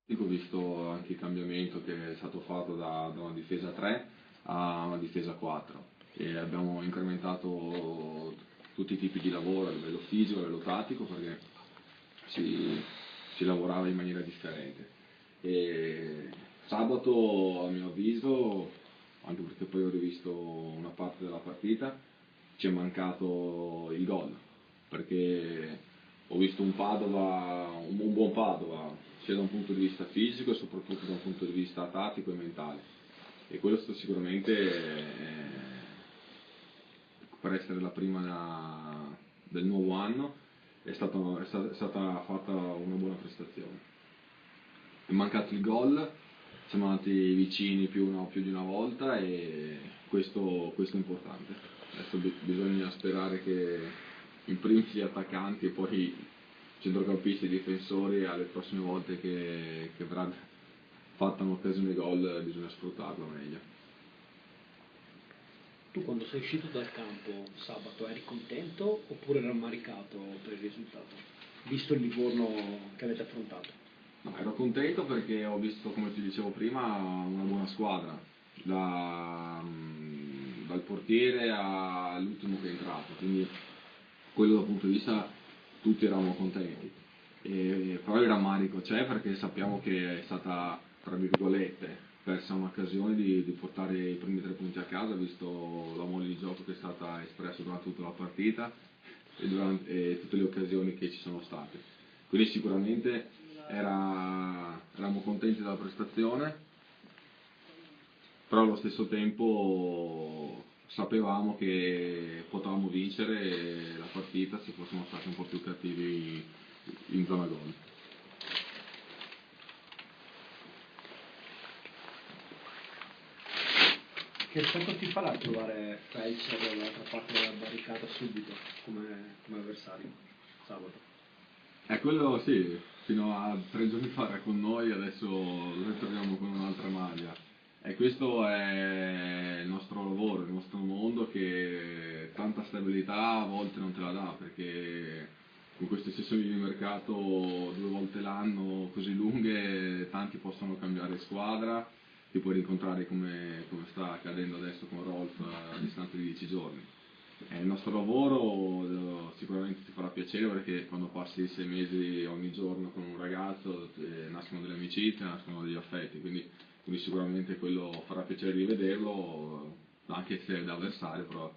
Ho visto anche il cambiamento che è stato fatto da una difesa 3 a una difesa 4 e abbiamo incrementato tutti i tipi di lavoro a livello fisico, a livello tattico perché si, si lavorava in maniera differente. E sabato, a mio avviso, anche perché poi ho rivisto una parte della partita, ci è mancato il gol, perché ho visto un Padova, un buon Padova, sia da un punto di vista fisico e soprattutto da un punto di vista tattico e mentale. E questo sicuramente per essere la prima del nuovo anno è stata fatta una buona prestazione. È mancato il gol, siamo andati vicini più di una volta e questo è importante. Adesso bisogna sperare che in primis gli attaccanti e poi centrocampisti e difensori alle prossime volte che verrà fatta un'occasione gol bisogna sfruttarlo meglio. Tu quando sei uscito dal campo sabato eri contento oppure rammaricato per il risultato, visto il Livorno che avete affrontato? No, ero contento perché ho visto, come ti dicevo prima, una buona squadra, dal portiere all'ultimo che è entrato, quindi quello dal punto di vista tutti eravamo contenti. Però il rammarico c'è perché sappiamo che è stata, tra virgolette, persa un'occasione di portare i primi 3 punti a casa, visto la mole di gioco che è stata espressa durante tutta la partita e tutte le occasioni che ci sono state. Quindi sicuramente eravamo contenti della prestazione, però allo stesso tempo sapevamo che potevamo vincere la partita se fossimo stati un po' più cattivi in zona gol. Che effetto ti farà trovare Felce dall'altra parte della barricata subito come avversario sabato? Quello sì, fino a 3 giorni fa era con noi, adesso lo ritroviamo con un'altra maglia. E questo è il nostro lavoro, il nostro mondo che tanta stabilità a volte non te la dà, perché con queste sessioni di mercato 2 volte l'anno così lunghe tanti possono cambiare squadra, ti puoi rincontrare come sta accadendo adesso con Rolf a distanza di 10 giorni. Il nostro lavoro sicuramente ti farà piacere perché quando passi 6 mesi ogni giorno con un ragazzo nascono delle amicizie, nascono degli affetti, quindi sicuramente quello farà piacere rivederlo, anche se è da avversario, però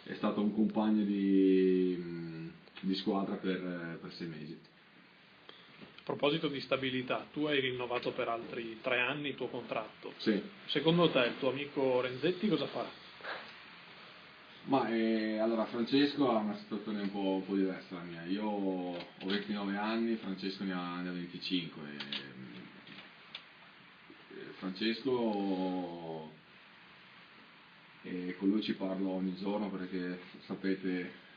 è stato un compagno di squadra per 6 mesi. A proposito di stabilità, tu hai rinnovato per altri 3 anni il tuo contratto. Sì. Secondo te il tuo amico Renzetti cosa fa? Ma allora Francesco ha una situazione un po' diversa dalla mia. Io ho 29 anni, Francesco ne ha 25. Francesco, con lui ci parlo ogni giorno perché sapete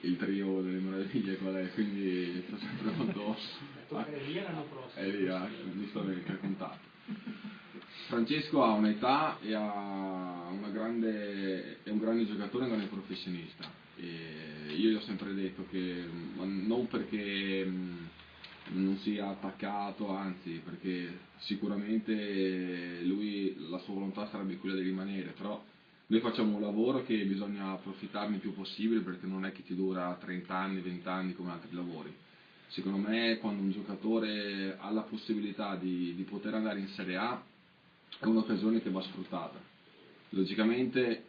il trio delle meraviglie qual è, quindi sto sempre molto. Toccare lì l'anno prossimo. È lì, giustamente, a contatto. Francesco ha un'età e è un grande giocatore, un grande professionista. E io gli ho sempre detto che, ma non perché non sia attaccato, anzi, perché sicuramente lui, la sua volontà sarebbe quella di rimanere, però noi facciamo un lavoro che bisogna approfittarne il più possibile perché non è che ti dura 30 anni, 20 anni come altri lavori. Secondo me quando un giocatore ha la possibilità di poter andare in Serie A è un'occasione che va sfruttata. Logicamente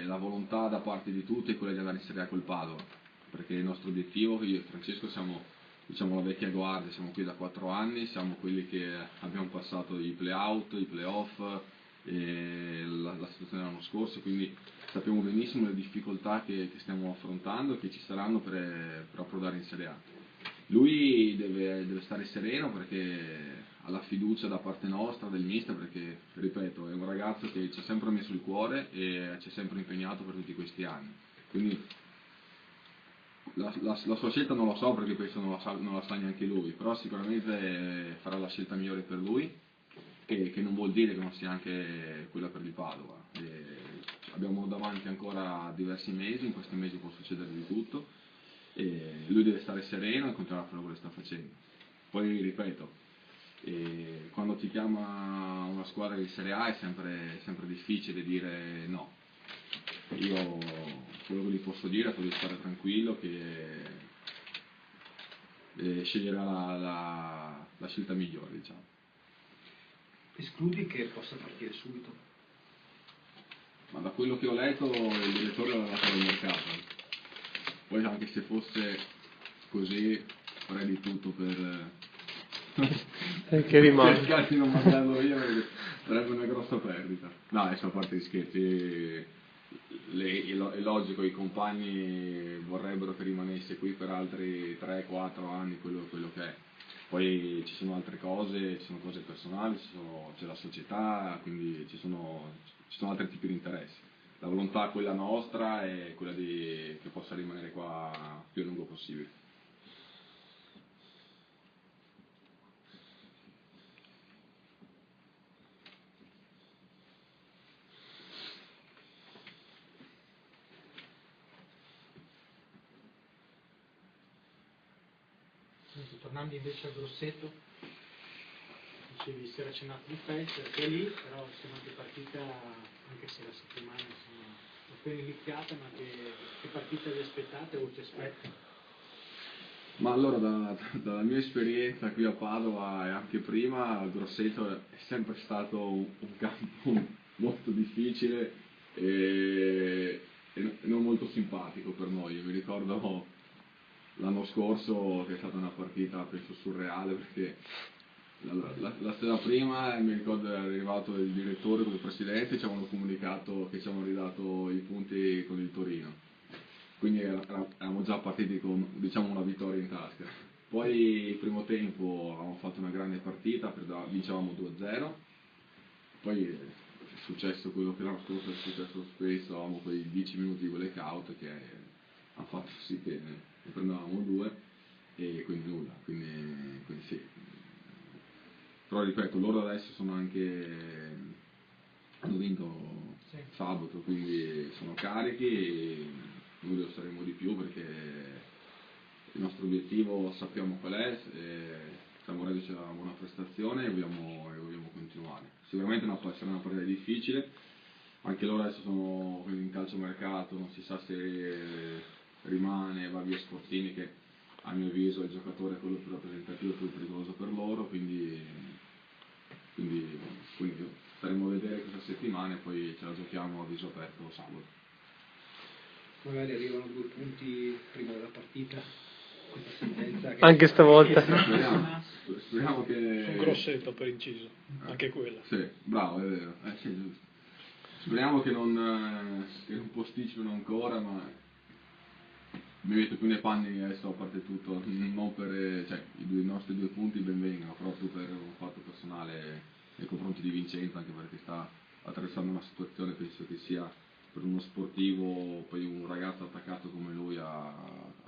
la volontà da parte di tutti è quella di andare in Serie A col Padova, perché il nostro obiettivo, io e Francesco siamo diciamo, la vecchia guardia, siamo qui da 4 anni, siamo quelli che abbiamo passato i play-out, i play-off, la situazione dell'anno scorso, quindi sappiamo benissimo le difficoltà che stiamo affrontando e che ci saranno per approdare in Serie A. Lui deve stare sereno perché ha la fiducia da parte nostra, del mister, perché, ripeto, è un ragazzo che ci ha sempre messo il cuore e ci ha sempre impegnato per tutti questi anni. Quindi la sua scelta non lo so perché penso non la sa neanche lui, però sicuramente farà la scelta migliore per lui, che non vuol dire che non sia anche quella per il Padova. Abbiamo davanti ancora diversi mesi, in questi mesi può succedere di tutto e lui deve stare sereno e continuare a fare quello che sta facendo. Poi ripeto, E quando ti chiama una squadra di Serie A è sempre difficile dire no. Io quello che vi posso dire è quello di stare tranquillo, che sceglierà la scelta migliore, diciamo. Escludi che possa partire subito? Ma da quello che ho letto il direttore l'ha dato al mercato. Poi anche se fosse così farei di tutto per che rimane. cercare di non mandarlo via, perché sarebbe una grossa perdita. No, adesso a parte gli scherzi, è logico, i compagni vorrebbero che rimanesse qui per altri 3-4 anni, quello che è. Poi ci sono altre cose, ci sono cose personali, c'è la società, quindi ci sono altri tipi di interessi. La volontà, quella nostra, è quella che possa rimanere qua più a lungo possibile. Tornando invece a Grosseto, dicevi si era cenato di festa, è lì, però insomma che partita, anche se la settimana insomma è appena iniziata, ma che partita vi aspettate o ti aspetti? Ma allora dalla mia esperienza qui a Padova e anche prima, Grosseto è sempre stato un campo molto difficile e non molto simpatico per noi. Io mi ricordo l'anno scorso che è stata una partita penso surreale, perché la sera prima mi ricordo è arrivato il direttore con il presidente e ci avevano comunicato che ci avevano ridato i punti con il Torino, quindi eravamo già partiti con, diciamo, una vittoria in tasca. Poi il primo tempo avevamo fatto una grande partita, vincevamo 2-0, poi è successo quello che l'anno scorso è successo spesso, avevamo quei 10 minuti di blackout che hanno fatto sì che ne prendevamo 2 e quindi nulla, quindi sì. Però ripeto, loro adesso hanno vinto sabato, quindi sono carichi e noi lo saremo di più, perché il nostro obiettivo sappiamo qual è, siamo reduci da una buona prestazione e vogliamo continuare. Sicuramente sarà una partita difficile, anche loro adesso sono in calciomercato, non si sa se rimane, va via Sportini, che a mio avviso il giocatore è quello più rappresentativo e più pericoloso per loro, quindi staremo a vedere questa settimana e poi ce la giochiamo a viso aperto sabato. Magari arrivano 2 punti prima della partita, questa sentenza che Anche stavolta. Speriamo che... Un Grosseto per inciso, anche quella. Sì, bravo, è vero, sì, giusto. Speriamo che non posticipino ancora, ma mi metto più nei panni adesso, a parte tutto, non per, cioè, i nostri 2 punti ben vengano, proprio per un fatto personale nei confronti di Vincenzo, anche perché sta attraversando una situazione, penso che sia per uno sportivo, poi un ragazzo attaccato come lui a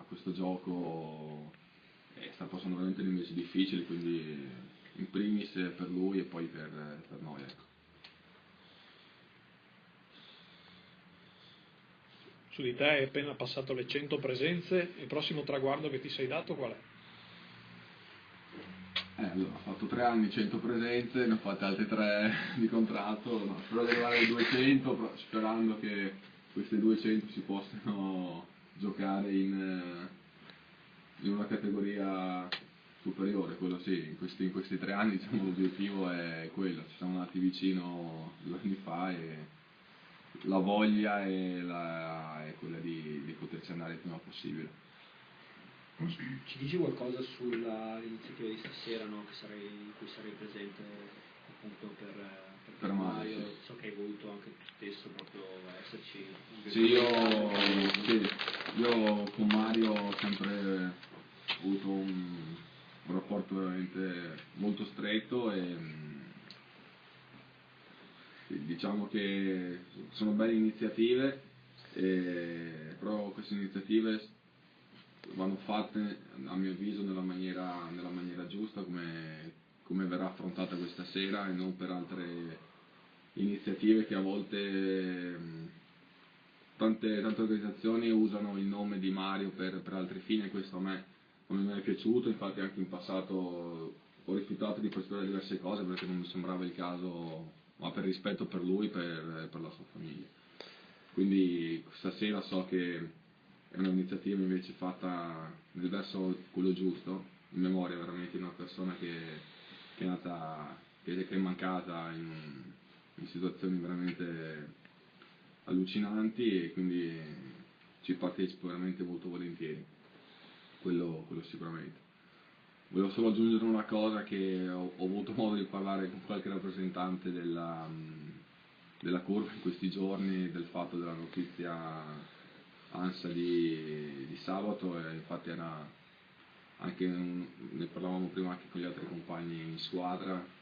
questo gioco, sta passando veramente dei mesi difficili, quindi in primis per lui e poi per noi, ecco. Su di te hai appena passato le 100 presenze, il prossimo traguardo che ti sei dato qual è? Allora, ho fatto 3 anni, 100 presenze, ne ho fatte altre 3 di contratto, no, spero di arrivare ai 200, sperando che queste 200 si possano giocare in una categoria superiore, quello sì, in questi 3 anni, diciamo, l'obiettivo è quello, ci siamo andati vicino 2 anni fa e la voglia è quella di poterci andare il prima possibile. ci dici qualcosa sull'iniziativa di stasera, no? In cui sarei presente appunto per Mario, sì. So che hai voluto anche tu stesso proprio esserci. Sì, io con Mario ho sempre avuto un rapporto veramente molto stretto e diciamo che sono belle iniziative, però queste iniziative vanno fatte a mio avviso nella maniera giusta, come verrà affrontata questa sera, e non per altre iniziative che a volte tante organizzazioni usano il nome di Mario per altri fini, e questo a me non mi è mai piaciuto. Infatti anche in passato ho rifiutato di partecipare a diverse cose perché non mi sembrava il caso, ma per rispetto per lui e per la sua famiglia. Quindi stasera so che è un'iniziativa invece fatta nel verso quello giusto, in memoria veramente di una persona che è nata, che è mancata in situazioni veramente allucinanti, e quindi ci partecipo veramente molto volentieri, quello sicuramente. Volevo solo aggiungere una cosa, che ho avuto modo di parlare con qualche rappresentante della curva in questi giorni del fatto della notizia ANSA di sabato, e infatti ne parlavamo prima anche con gli altri compagni in squadra.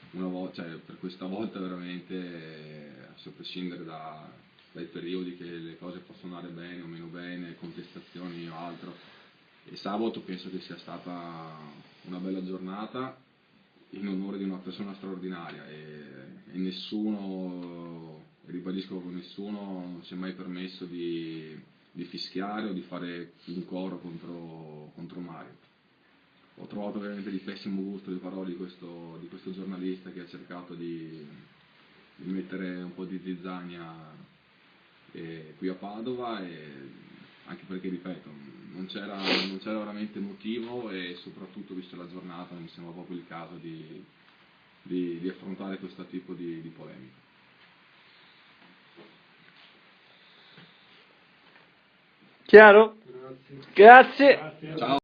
Per questa volta veramente, a prescindere dai periodi che le cose possono andare bene o meno bene, contestazioni o altro, e sabato penso che sia stata una bella giornata in onore di una persona straordinaria, e nessuno, ribadisco che nessuno si è mai permesso di fischiare o di fare un coro contro Mario. Ho trovato veramente di pessimo gusto le parole di questo giornalista che ha cercato di mettere un po' di zizzania qui a Padova, e anche perché, ripeto, non c'era veramente motivo, e soprattutto visto la giornata non mi sembra proprio il caso di affrontare questo tipo di polemica. Chiaro? Grazie. Ciao.